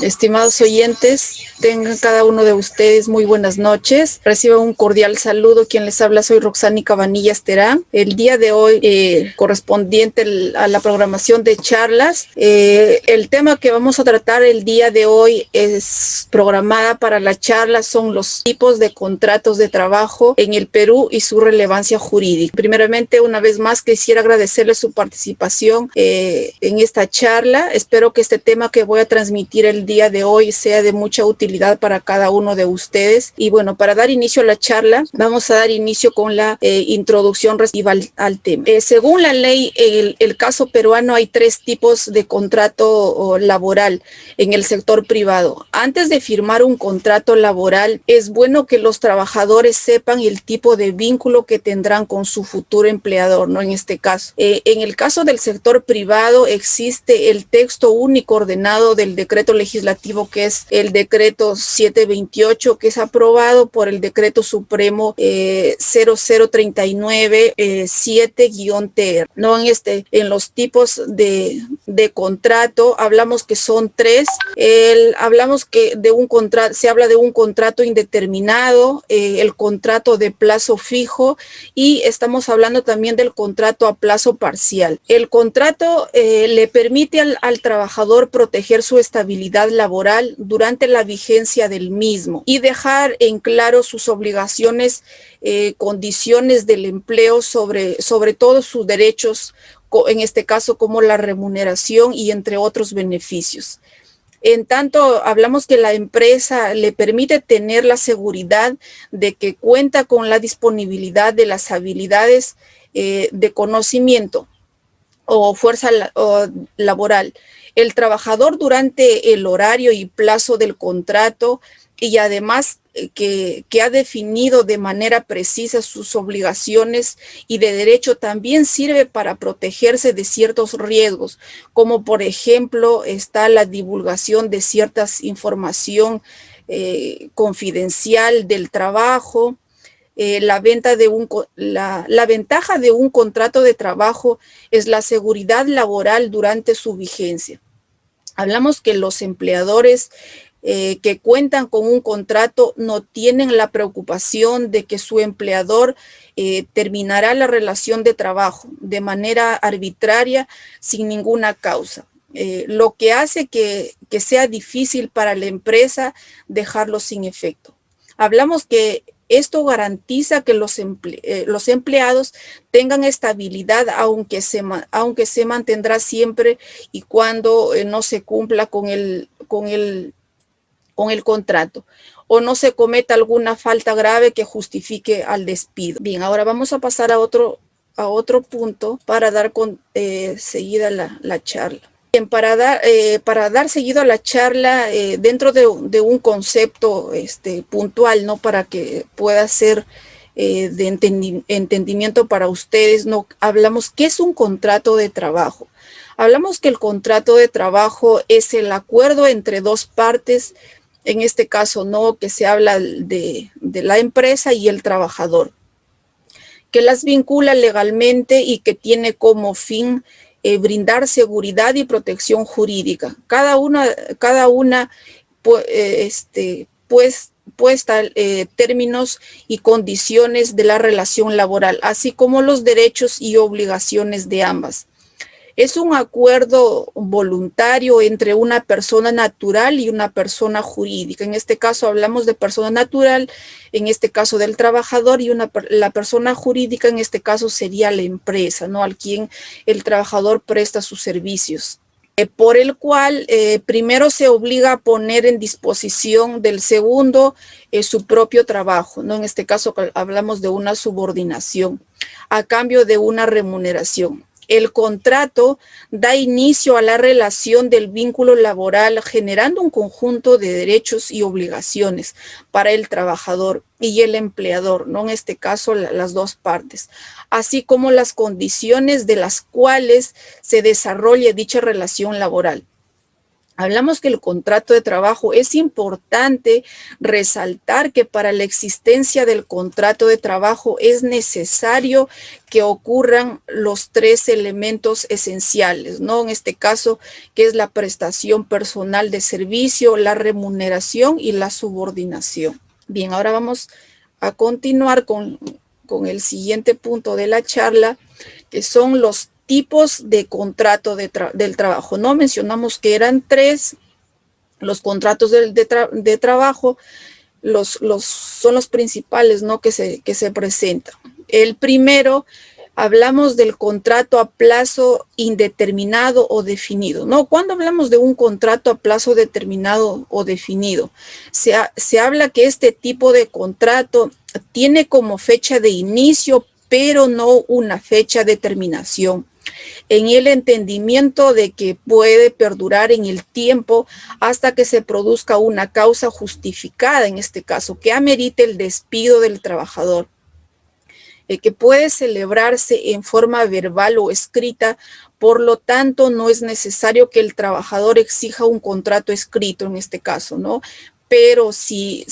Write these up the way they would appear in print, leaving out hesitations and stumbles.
estimados oyentes, tengan cada uno de ustedes muy buenas noches. Reciban un cordial saludo. Quien les habla soy Roxani Cabanillas Terán. El día de hoy, correspondiente a la programación de charlas, el tema que vamos a tratar el día de hoy es programada para la charla son los tipos de contratos de trabajo en el Perú y su relevancia jurídica. Primeramente, una vez más, quisiera agradecerles su participación en esta charla. Espero que este tema que voy a transmitir el día de hoy sea de mucha utilidad para cada uno de ustedes. Y bueno, para dar inicio a la charla, vamos a dar inicio con la introducción relativa al tema. Según la ley, el caso peruano, hay 3 tipos de contrato laboral en el sector privado. Antes de firmar un contrato laboral, es bueno que los trabajadores sepan el tipo de vínculo que tendrán con su futuro empleador, ¿no? En este caso. En el caso del sector privado, existe el texto único ordenado del decreto legislativo, que es el decreto 728, que es aprobado por el decreto supremo 0039 7-TR, ¿no? En los tipos de contrato, hablamos que son 3. Hablamos que se habla de un contrato indeterminado, el contrato de plazo fijo, y estamos hablando también del contrato a plazo parcial. El contrato le permite al trabajador proteger su estabilidad laboral durante la vigencia del mismo y dejar en claro sus obligaciones, condiciones del empleo, sobre todo sus derechos, en este caso como la remuneración y entre otros beneficios. En tanto, hablamos que la empresa le permite tener la seguridad de que cuenta con la disponibilidad de las habilidades de conocimiento o fuerza laboral. El trabajador durante el horario y plazo del contrato, y además que ha definido de manera precisa sus obligaciones y de derecho, también sirve para protegerse de ciertos riesgos, como por ejemplo está la divulgación de ciertas información confidencial del trabajo. La ventaja de un contrato de trabajo es la seguridad laboral durante su vigencia. Hablamos que los empleadores que cuentan con un contrato no tienen la preocupación de que su empleador terminará la relación de trabajo de manera arbitraria sin ninguna causa, lo que hace que sea difícil para la empresa dejarlo sin efecto. Hablamos que esto garantiza que los empleados tengan estabilidad, aunque se mantendrá siempre y cuando no se cumpla con el contrato o no se cometa alguna falta grave que justifique al despido. Bien, ahora vamos a pasar a otro punto para dar seguida la charla. Bien, para dar seguido a la charla, dentro de un concepto puntual, ¿no? Para que pueda ser de entendimiento para ustedes, ¿no? Hablamos, ¿qué es un contrato de trabajo? Hablamos que el contrato de trabajo es el acuerdo entre 2 partes, en este caso, ¿no? Que se habla de la empresa y el trabajador, que las vincula legalmente y que tiene como fin brindar seguridad y protección jurídica. Cada una puesta términos y condiciones de la relación laboral, así como los derechos y obligaciones de ambas. Es un acuerdo voluntario entre una persona natural y una persona jurídica. En este caso hablamos de persona natural, en este caso del trabajador, y la persona jurídica en este caso sería la empresa, ¿no? Al quien el trabajador presta sus servicios. Por el cual primero se obliga a poner en disposición del segundo su propio trabajo, ¿no? En este caso hablamos de una subordinación a cambio de una remuneración. El contrato da inicio a la relación del vínculo laboral, generando un conjunto de derechos y obligaciones para el trabajador y el empleador, ¿no? En este caso, las 2 partes, así como las condiciones de las cuales se desarrolle dicha relación laboral. Hablamos que el contrato de trabajo, es importante resaltar que para la existencia del contrato de trabajo es necesario que ocurran los tres elementos esenciales, ¿no? En este caso, que es la prestación personal de servicio, la remuneración y la subordinación. Bien, ahora vamos a continuar con el siguiente punto de la charla, que son los tipos de contrato del trabajo. No mencionamos que eran tres los contratos de trabajo, son los principales, ¿no? que se presentan. El primero, hablamos del contrato a plazo indeterminado o definido, ¿no? Cuando hablamos de un contrato a plazo determinado o definido, se habla que este tipo de contrato tiene como fecha de inicio, pero no una fecha de terminación, en el entendimiento de que puede perdurar en el tiempo hasta que se produzca una causa justificada, en este caso, que amerite el despido del trabajador, que puede celebrarse en forma verbal o escrita. Por lo tanto, no es necesario que el trabajador exija un contrato escrito en este caso, ¿no? Pero sí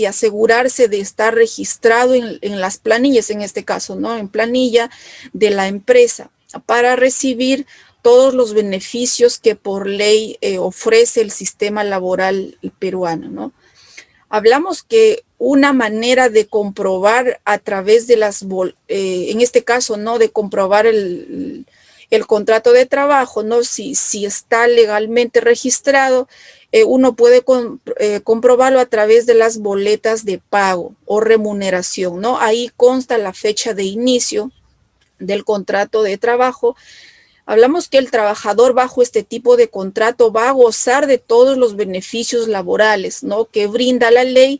asegurarse de estar registrado en las planillas, en este caso, ¿no? En planilla de la empresa, para recibir todos los beneficios que por ley ofrece el sistema laboral peruano, ¿no? Hablamos que una manera de comprobar a través de en este caso, ¿no? De comprobar el contrato de trabajo, ¿no? Si está legalmente registrado, uno puede comprobarlo a través de las boletas de pago o remuneración, ¿no? Ahí consta la fecha de inicio del contrato de trabajo. Hablamos que el trabajador bajo este tipo de contrato va a gozar de todos los beneficios laborales, ¿no? Que brinda la ley,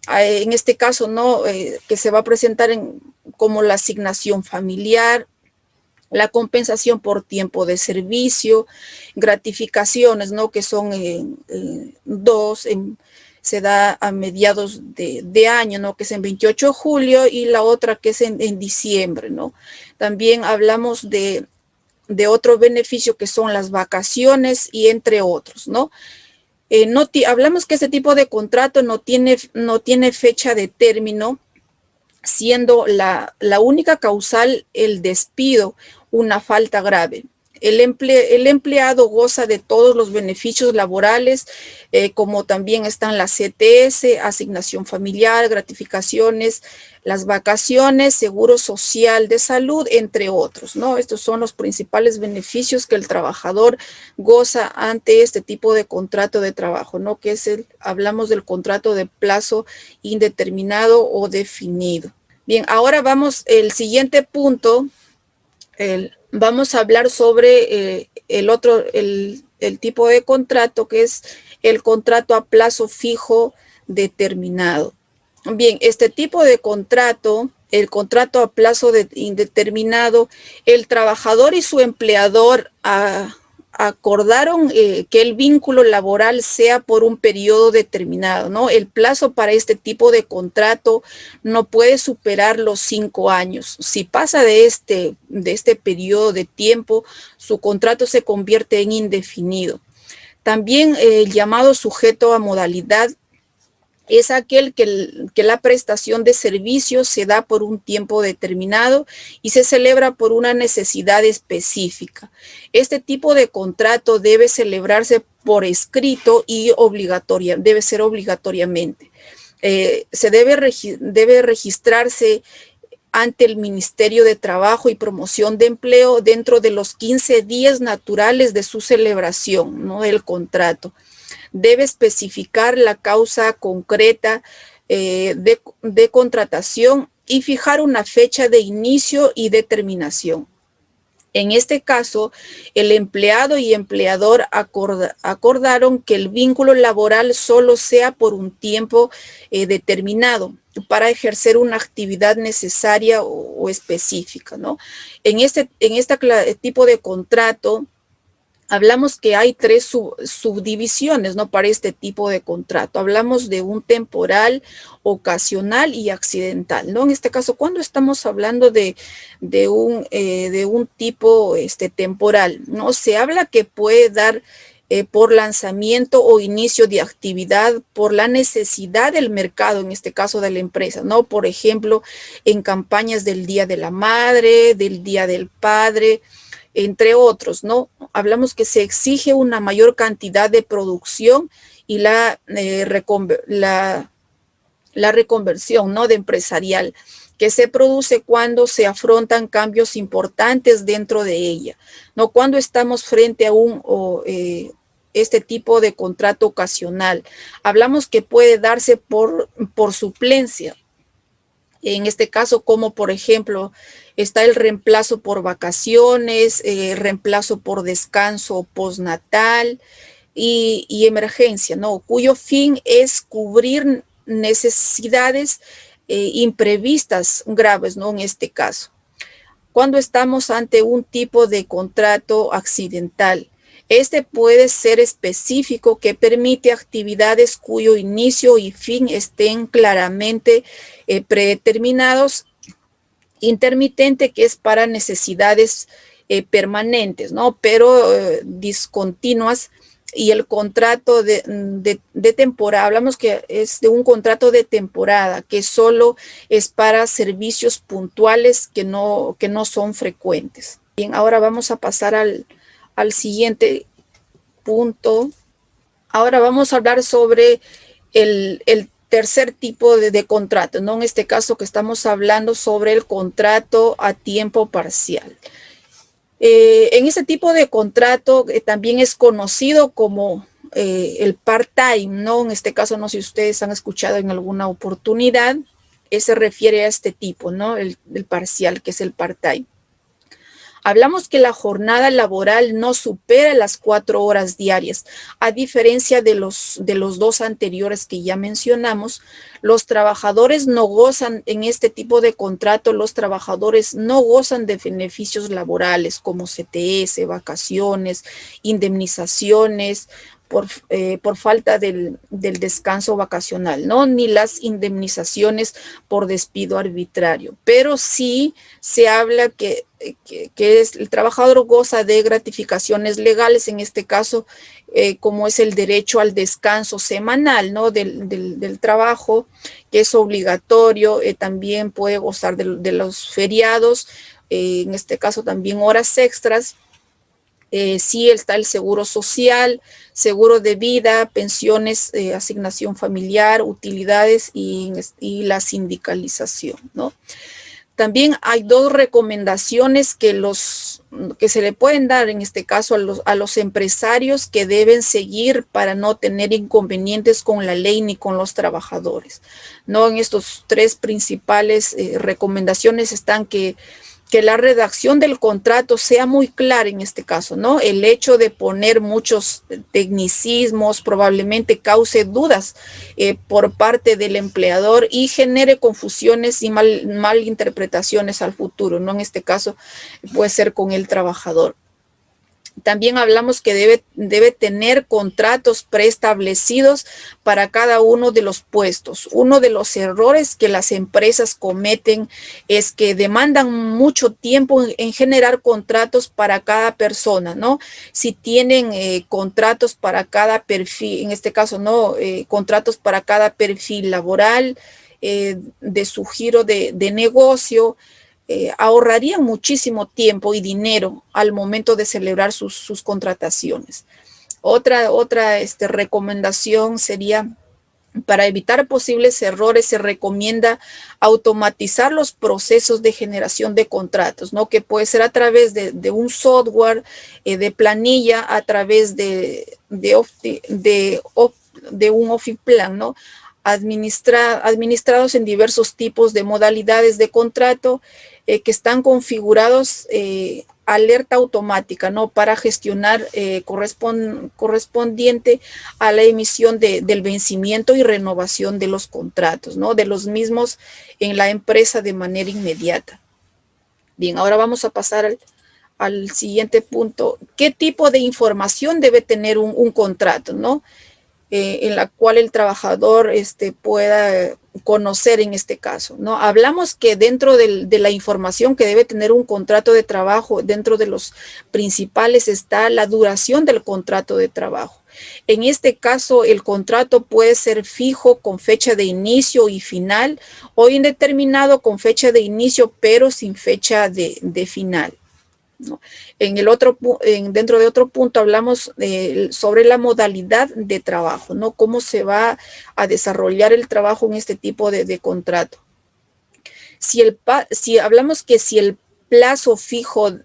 en este caso, ¿no? Que se va a presentar como la asignación familiar, la compensación por tiempo de servicio, gratificaciones, ¿no? Que son dos, se da a mediados de año, ¿no? Que es en 28 de julio, y la otra que es en diciembre, ¿no? También hablamos de otro beneficio que son las vacaciones y entre otros, ¿no? Hablamos que este tipo de contrato no tiene fecha de término, siendo la única causal el despido, una falta grave. El empleado goza de todos los beneficios laborales, como también están las CTS, asignación familiar, gratificaciones, las vacaciones, seguro social de salud, entre otros, ¿no? Estos son los principales beneficios que el trabajador goza ante este tipo de contrato de trabajo, ¿no? Que hablamos del contrato de plazo indeterminado o definido. Bien, ahora el siguiente punto, vamos a hablar sobre el tipo de contrato, que es el contrato a plazo fijo determinado. Bien, este tipo de contrato, el contrato a plazo indeterminado, el trabajador y su empleador acordaron que el vínculo laboral sea por un periodo determinado, ¿no? El plazo para este tipo de contrato no puede superar los 5 años. Si pasa de este periodo de tiempo, su contrato se convierte en indefinido. También el llamado sujeto a modalidad es aquel que la prestación de servicios se da por un tiempo determinado y se celebra por una necesidad específica. Este tipo de contrato debe celebrarse por escrito y debe ser obligatoriamente. Debe registrarse ante el Ministerio de Trabajo y Promoción de Empleo dentro de los 15 días naturales de su celebración, ¿no? Del contrato. Debe especificar la causa concreta de contratación y fijar una fecha de inicio y de terminación. En este caso, el empleado y empleador acordaron que el vínculo laboral solo sea por un tiempo determinado para ejercer una actividad necesaria o específica, ¿no? En este tipo de contrato, hablamos que hay 3 subdivisiones, ¿no? Para este tipo de contrato. Hablamos de un temporal, ocasional y accidental, ¿no? En este caso, cuando estamos hablando de un tipo temporal, ¿no? Se habla que puede dar por lanzamiento o inicio de actividad, por la necesidad del mercado, en este caso de la empresa, ¿no? Por ejemplo, en campañas del Día de la Madre, del Día del Padre, entre otros, ¿no? Hablamos que se exige una mayor cantidad de producción y la reconversión, ¿no?, de empresarial, que se produce cuando se afrontan cambios importantes dentro de ella, ¿no? Cuando estamos frente a este tipo de contrato ocasional. Hablamos que puede darse por suplencia. En este caso, como por ejemplo, está el reemplazo por vacaciones, reemplazo por descanso postnatal y emergencia, ¿no? Cuyo fin es cubrir necesidades imprevistas graves, ¿no? En este caso, cuando estamos ante un tipo de contrato accidental, este puede ser específico, que permite actividades cuyo inicio y fin estén claramente predeterminados, intermitente, que es para necesidades permanentes, ¿no? Pero discontinuas, y el contrato de temporada, hablamos que es de un contrato de temporada, que solo es para servicios puntuales que no son frecuentes. Bien, ahora vamos a pasar al siguiente punto. Ahora vamos a hablar sobre el tercer tipo de contrato, ¿no? En este caso que estamos hablando sobre el contrato a tiempo parcial. En ese tipo de contrato también es conocido como el part-time, ¿no? En este caso, no sé si ustedes han escuchado en alguna oportunidad, se refiere a este tipo, ¿no? El parcial, que es el part-time. Hablamos que la jornada laboral no supera las 4 horas diarias. A diferencia de los dos anteriores que ya mencionamos, los trabajadores no gozan, en este tipo de contrato, los trabajadores no gozan de beneficios laborales como CTS, vacaciones, indemnizaciones, por falta del descanso vacacional, ¿no? Ni las indemnizaciones por despido arbitrario. Pero sí se habla que el trabajador goza de gratificaciones legales, en este caso, como es el derecho al descanso semanal, ¿no? del trabajo, que es obligatorio. También puede gozar de los feriados, en este caso también horas extras. Sí está el seguro social, seguro de vida, pensiones, asignación familiar, utilidades y la sindicalización, ¿no? También hay 2 recomendaciones que se le pueden dar, en este caso, a los empresarios, que deben seguir para no tener inconvenientes con la ley ni con los trabajadores, ¿no? En estos 3 principales recomendaciones están que la redacción del contrato sea muy clara, en este caso, ¿no? El hecho de poner muchos tecnicismos probablemente cause dudas por parte del empleador y genere confusiones y malinterpretaciones al futuro, ¿no? En este caso puede ser con el trabajador. También hablamos que debe tener contratos preestablecidos para cada uno de los puestos. Uno de los errores que las empresas cometen es que demandan mucho tiempo en generar contratos para cada persona, ¿no? Si tienen contratos para cada perfil, en este caso, ¿no? Contratos para cada perfil laboral, de su giro de negocio, ahorrarían muchísimo tiempo y dinero al momento de celebrar sus contrataciones. Otra recomendación sería: para evitar posibles errores, se recomienda automatizar los procesos de generación de contratos, ¿no? Que puede ser a través de un software, de planilla, a través de un Office Plan, ¿no? Administrados en diversos tipos de modalidades de contrato, que están configurados alerta automática, ¿no? Para gestionar correspondiente a la emisión del vencimiento y renovación de los contratos, ¿no? De los mismos en la empresa de manera inmediata. Bien, ahora vamos a pasar al siguiente punto. ¿Qué tipo de información debe tener un contrato, ¿no? En la cual el trabajador pueda conocer en este caso, ¿no? Hablamos que dentro de la información que debe tener un contrato de trabajo, dentro de los principales está la duración del contrato de trabajo. En este caso, el contrato puede ser fijo con fecha de inicio y final o indeterminado con fecha de inicio pero sin fecha de final, ¿no? Dentro de otro punto hablamos sobre la modalidad de trabajo, ¿no? Cómo se va a desarrollar el trabajo en este tipo de contrato. Si hablamos que si el plazo fijo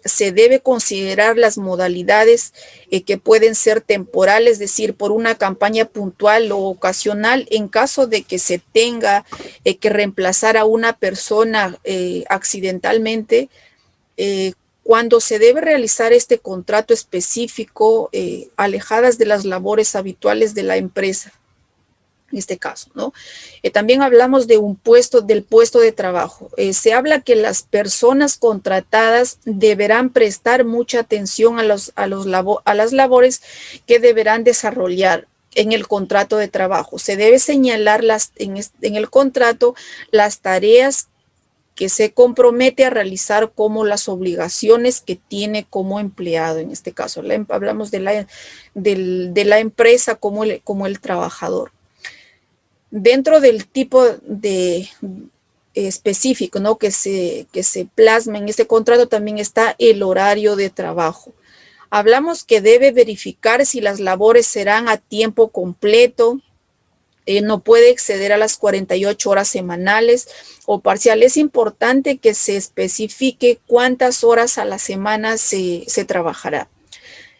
se debe considerar las modalidades que pueden ser temporales, es decir, por una campaña puntual o ocasional, en caso de que se tenga que reemplazar a una persona accidentalmente, cuando se debe realizar este contrato específico, alejadas de las labores habituales de la empresa, en este caso, ¿no? También hablamos de del puesto de trabajo. Se habla que las personas contratadas deberán prestar mucha atención a las labores que deberán desarrollar en el contrato de trabajo. Se debe señalar en el contrato las tareas que se compromete a realizar como las obligaciones que tiene como empleado. En este caso, hablamos de la empresa como el trabajador. Dentro del tipo de específico, ¿no? que se plasma en este contrato también está el horario de trabajo. Hablamos que debe verificar si las labores serán a tiempo completo, no puede exceder a las 48 horas semanales o parcial. Es importante que se especifique cuántas horas a la semana se trabajará.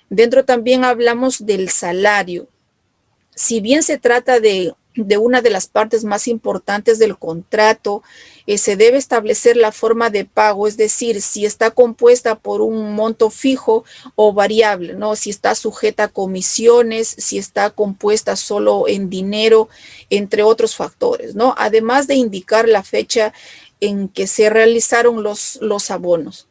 Dentro también hablamos del salario. Si bien se trata de una de las partes más importantes del contrato, se debe establecer la forma de pago, es decir, si está compuesta por un monto fijo o variable, ¿no? Si está sujeta a comisiones, si está compuesta solo en dinero, entre otros factores, ¿no? Además de indicar la fecha en que se realizaron los abonos.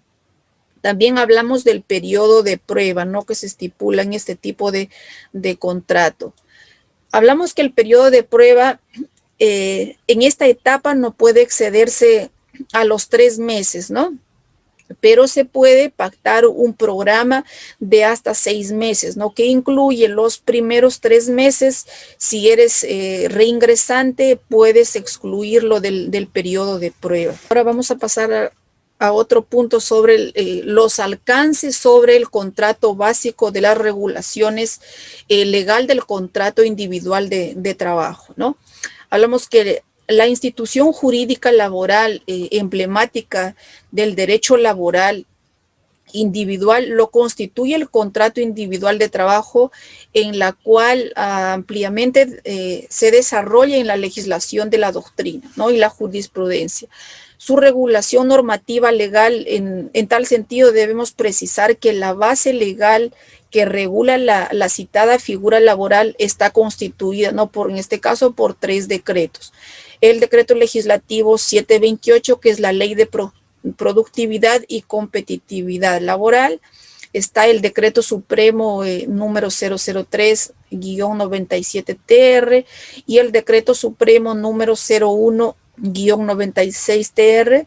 También hablamos del periodo de prueba, ¿no? Que se estipula en este tipo de contrato. Hablamos que el periodo de prueba en esta etapa no puede excederse a los 3 meses, ¿no? Pero se puede pactar un programa de hasta 6 meses, ¿no? Que incluye los primeros 3 meses. Si eres reingresante, puedes excluirlo del periodo de prueba. Ahora vamos a pasar a otro punto sobre los alcances sobre el contrato básico de las regulaciones legal del contrato individual de trabajo, ¿no? Hablamos que la institución jurídica laboral emblemática del derecho laboral individual lo constituye el contrato individual de trabajo, en la cual ampliamente se desarrolla en la legislación de la doctrina, ¿no? Y la jurisprudencia. Su regulación normativa legal, en tal sentido debemos precisar que la base legal que regula la citada figura laboral está constituida, ¿no? En este caso, por 3 decretos. El decreto legislativo 728, que es la ley de productividad y competitividad laboral. Está el decreto supremo número 003-97-TR y el decreto supremo número 01-96-TR,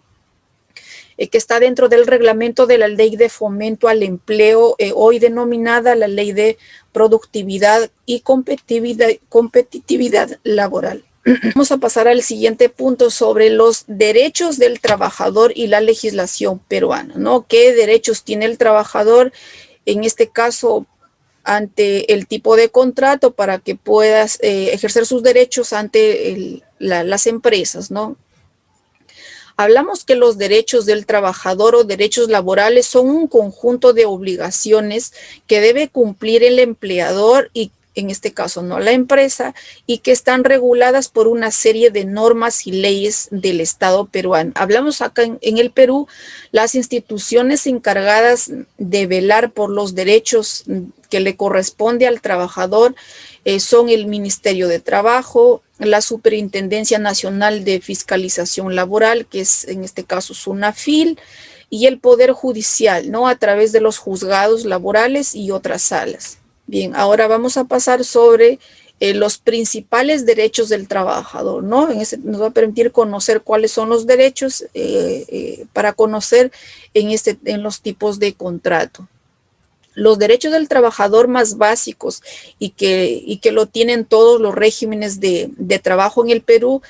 que está dentro del reglamento de la ley de fomento al empleo, hoy denominada la ley de productividad y competitividad laboral. Vamos a pasar al siguiente punto sobre los derechos del trabajador y la legislación peruana, ¿no? ¿Qué derechos tiene el trabajador, en este caso, ante el tipo de contrato para que puedas ejercer sus derechos ante las empresas, ¿no? Hablamos que los derechos del trabajador o derechos laborales son un conjunto de obligaciones que debe cumplir el empleador y en este caso no la empresa, y que están reguladas por una serie de normas y leyes del Estado peruano. Hablamos acá en el Perú, las instituciones encargadas de velar por los derechos que le corresponde al trabajador son el Ministerio de Trabajo, la Superintendencia Nacional de Fiscalización Laboral, que es en este caso SUNAFIL, y el Poder Judicial, ¿no? A través de los juzgados laborales y otras salas. Bien, ahora vamos a pasar sobre los principales derechos del trabajador, ¿no? Nos va a permitir conocer cuáles son los derechos para conocer en los tipos de contrato. Los derechos del trabajador más básicos y que lo tienen todos los regímenes de trabajo en el Perú,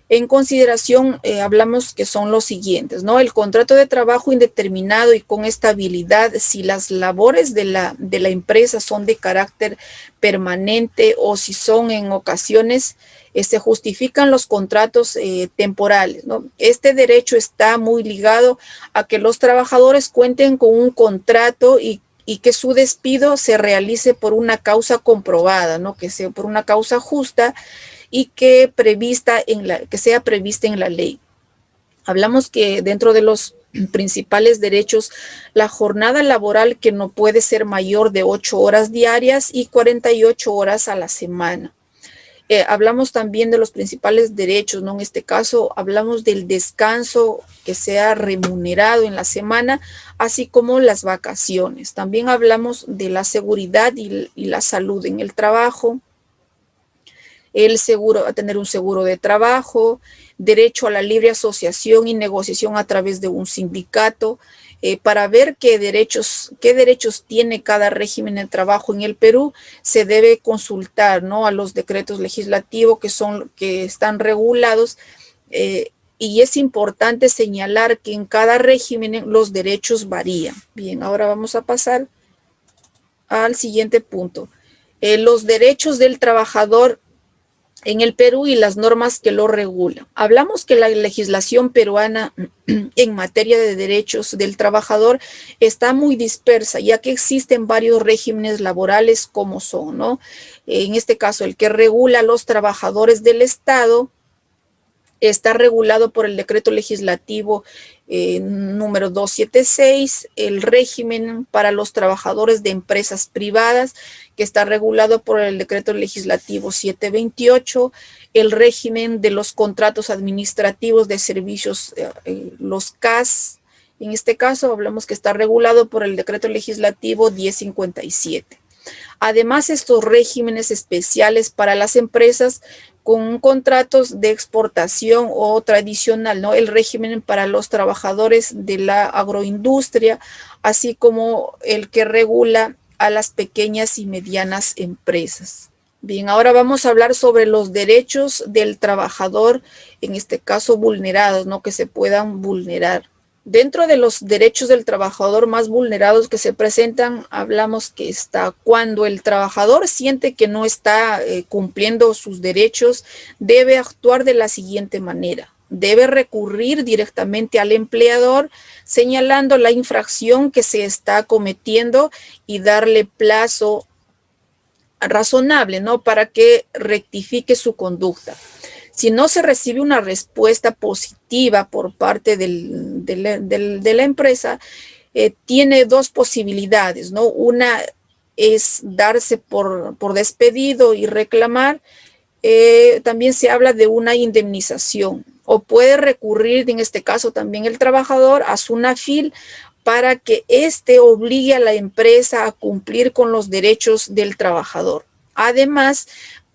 en consideración, hablamos que son los siguientes, ¿no? El contrato de trabajo indeterminado y con estabilidad si las labores de la empresa son de carácter permanente o si son en ocasiones, se justifican los contratos temporales, ¿no? Este derecho está muy ligado a que los trabajadores cuenten con un contrato y que su despido se realice por una causa comprobada, ¿no? Que sea por una causa justa y que sea prevista en la ley. Hablamos que dentro de los principales derechos, la jornada laboral que no puede ser mayor de 8 horas diarias y 48 horas a la semana. Hablamos también de los principales derechos, ¿no? En este caso hablamos del descanso que sea remunerado en la semana, así como las vacaciones. También hablamos de la seguridad y la salud en el trabajo, el seguro, a tener un seguro de trabajo, derecho a la libre asociación y negociación a través de un sindicato, para ver qué derechos tiene cada régimen de trabajo en el Perú, se debe consultar, ¿no? A los decretos legislativos que están regulados, y es importante señalar que en cada régimen los derechos varían. Bien, ahora vamos a pasar al siguiente punto. Los derechos del trabajador en el Perú y las normas que lo regulan. Hablamos que la legislación peruana en materia de derechos del trabajador está muy dispersa, ya que existen varios regímenes laborales como son, ¿no? En este caso, el que regula a los trabajadores del Estado está regulado por el decreto legislativo número 276, el régimen para los trabajadores de empresas privadas, que está regulado por el decreto legislativo 728, el régimen de los contratos administrativos de servicios, los CAS, en este caso hablamos que está regulado por el decreto legislativo 1057. Además, estos regímenes especiales para las empresas con contratos de exportación o tradicional, ¿no? El régimen para los trabajadores de la agroindustria, así como el que regula a las pequeñas y medianas empresas. Bien, ahora vamos a hablar sobre los derechos del trabajador, en este caso vulnerados, ¿no? Que se puedan vulnerar. Dentro de los derechos del trabajador más vulnerados que se presentan, hablamos que está cuando el trabajador siente que no está cumpliendo sus derechos, debe actuar de la siguiente manera. Debe recurrir directamente al empleador señalando la infracción que se está cometiendo y darle plazo razonable, ¿no? Para que rectifique su conducta. Si no se recibe una respuesta positiva por parte de la empresa, tiene dos posibilidades, ¿no? Una es darse por despedido y reclamar. También se habla de una indemnización, o puede recurrir, en este caso también el trabajador, a SUNAFIL para que éste obligue a la empresa a cumplir con los derechos del trabajador. Además,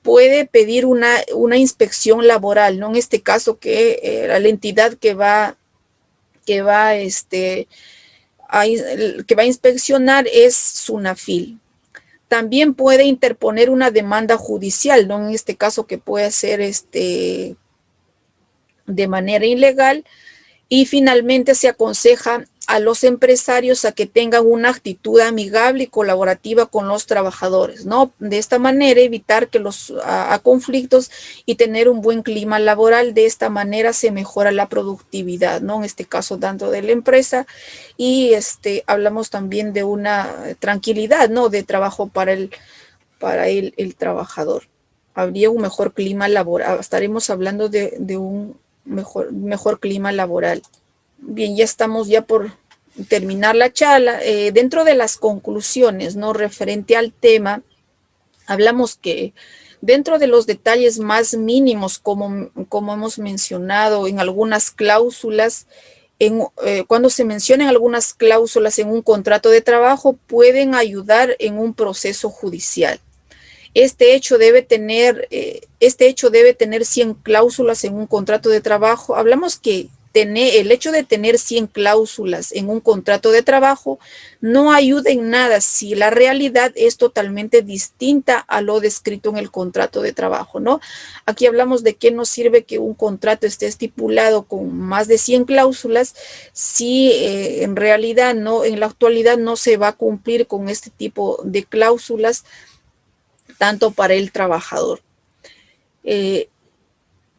puede pedir una inspección laboral, ¿no? En este caso que la entidad que va a inspeccionar es SUNAFIL. También puede interponer una demanda judicial, ¿no? En este caso que puede ser de manera ilegal. Y finalmente se aconseja a los empresarios a que tengan una actitud amigable y colaborativa con los trabajadores, ¿no? De esta manera evitar que a conflictos y tener un buen clima laboral. De esta manera se mejora la productividad, ¿no? En este caso tanto de la empresa y hablamos también de una tranquilidad, ¿no? De trabajo para el trabajador. Habría un mejor clima laboral. Estaremos hablando de un mejor clima laboral. Bien, ya estamos por terminar la charla. Dentro de las conclusiones, ¿no? Referente al tema, hablamos que dentro de los detalles más mínimos, como hemos mencionado en algunas cláusulas, cuando se mencionan algunas cláusulas en un contrato de trabajo, pueden ayudar en un proceso judicial. Este hecho debe tener 100 cláusulas en un contrato de trabajo. Hablamos que el hecho de tener 100 cláusulas en un contrato de trabajo no ayuda en nada si la realidad es totalmente distinta a lo descrito en el contrato de trabajo, ¿no? Aquí hablamos de qué nos sirve que un contrato esté estipulado con más de 100 cláusulas si en realidad en la actualidad no se va a cumplir con este tipo de cláusulas tanto para el trabajador.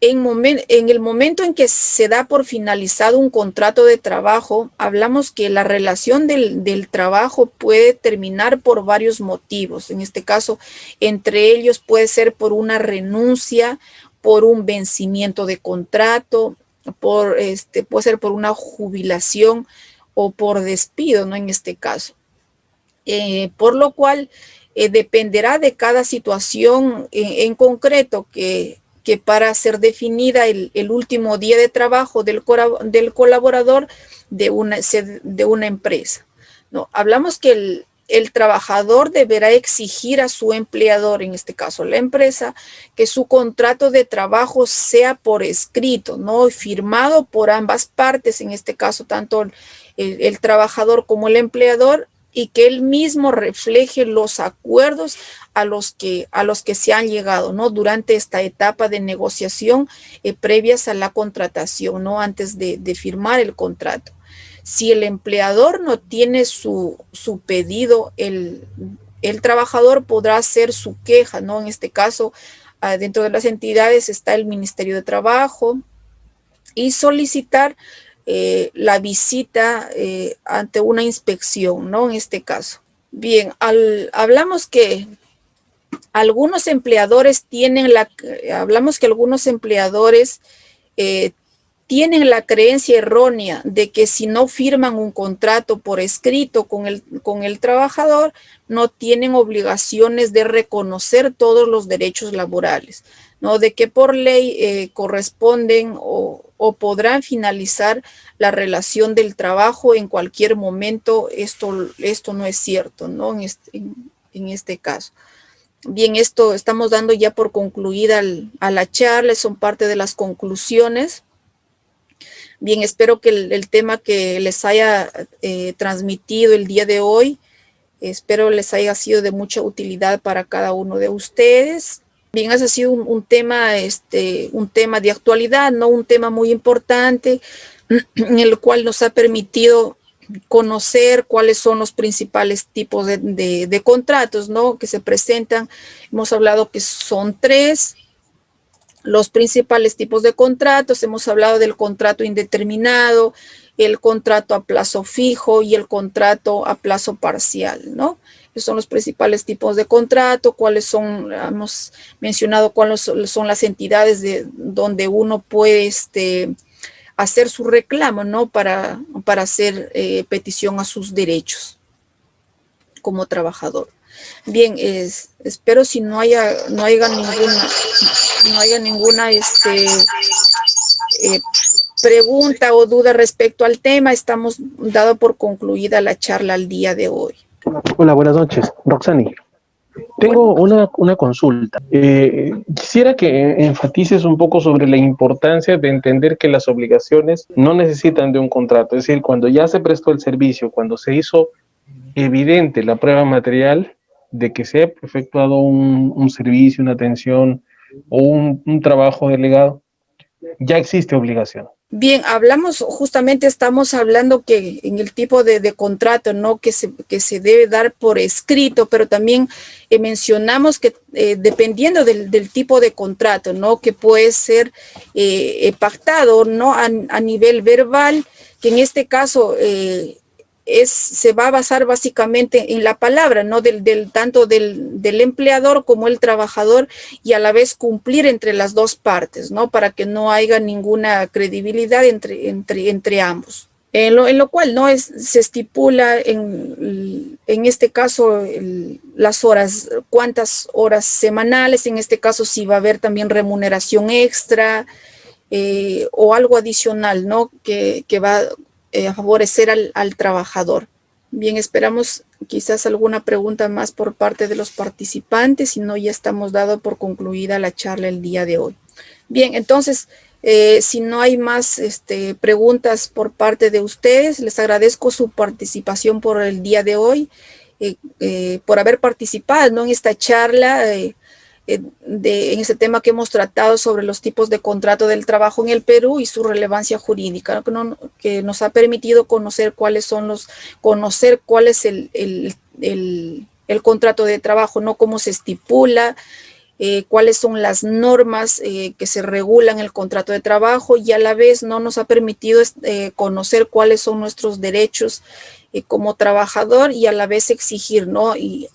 En el momento en que se da por finalizado un contrato de trabajo, hablamos que la relación del trabajo puede terminar por varios motivos. En este caso, entre ellos puede ser por una renuncia, por un vencimiento de contrato, puede ser por una jubilación o por despido, ¿no? En este caso. Por lo cual dependerá de cada situación en concreto que para ser definida el último día de trabajo del colaborador de una empresa, ¿no? Hablamos que el trabajador deberá exigir a su empleador, en este caso la empresa, que su contrato de trabajo sea por escrito, ¿no? Firmado por ambas partes, en este caso tanto el trabajador como el empleador, y que él mismo refleje los acuerdos a los que se han llegado, ¿no? Durante esta etapa de negociación previas a la contratación, ¿no? Antes de firmar el contrato. Si el empleador no tiene su pedido, el trabajador podrá hacer su queja, ¿no? En este caso, dentro de las entidades está el Ministerio de Trabajo y solicitar la visita ante una inspección, ¿no? En este caso. Bien, hablamos que algunos empleadores tienen la creencia errónea de que si no firman un contrato por escrito con el trabajador, no tienen obligaciones de reconocer todos los derechos laborales, ¿no? De que por ley corresponden o podrán finalizar la relación del trabajo en cualquier momento. Esto no es cierto, ¿no? En este caso. Bien, esto estamos dando ya por concluida a la charla, son parte de las conclusiones. Bien, espero que el tema que les haya transmitido el día de hoy, espero les haya sido de mucha utilidad para cada uno de ustedes. Bien, ese ha sido un tema de actualidad, ¿no? Un tema muy importante en el cual nos ha permitido conocer cuáles son los principales tipos de contratos, ¿no? Que se presentan. Hemos hablado que son 3. Los principales tipos de contratos, hemos hablado del contrato indeterminado, el contrato a plazo fijo y el contrato a plazo parcial, ¿no? Esos son los principales tipos de contrato, hemos mencionado cuáles son las entidades donde uno puede hacer su reclamo, ¿no? Para hacer petición a sus derechos como trabajador. Bien, espero si no haya ninguna pregunta o duda respecto al tema, estamos dado por concluida la charla al día de hoy. Hola, buenas noches, Roxani. Tengo una consulta. Quisiera que enfatices un poco sobre la importancia de entender que las obligaciones no necesitan de un contrato. Es decir, cuando ya se prestó el servicio, cuando se hizo evidente la prueba material de que se ha efectuado un servicio, una atención o un trabajo delegado, ya existe obligación. Bien, estamos hablando que en el tipo de contrato, ¿no? Que se debe dar por escrito, pero también mencionamos que dependiendo del tipo de contrato, ¿no? Que puede ser pactado, ¿no? A nivel verbal, que en este caso se va a basar básicamente en la palabra, ¿no? Tanto del empleador como el trabajador, y a la vez cumplir entre las dos partes, ¿no? Para que no haya ninguna credibilidad entre ambos. En lo cual no se estipula en este caso las horas, cuántas horas semanales, en este caso si va a haber también remuneración extra o algo adicional, ¿no? Que va a favorecer al trabajador. Bien, esperamos quizás alguna pregunta más por parte de los participantes, si no ya estamos dando por concluida la charla el día de hoy. Bien, entonces, si no hay más preguntas por parte de ustedes, les agradezco su participación por el día de hoy, por haber participado, ¿no?, en esta charla, en este tema que hemos tratado sobre los tipos de contrato del trabajo en el Perú y su relevancia jurídica, que nos ha permitido conocer cuál es el contrato de trabajo, ¿no?, cómo se estipula, cuáles son las normas que se regulan el contrato de trabajo, y a la vez no nos ha permitido conocer cuáles son nuestros derechos como trabajador, y a la vez exigir, ¿no?, y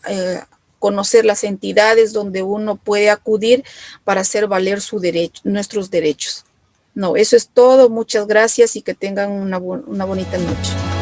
conocer las entidades donde uno puede acudir para hacer valer nuestros derechos. No, eso es todo. Muchas gracias y que tengan una bonita noche.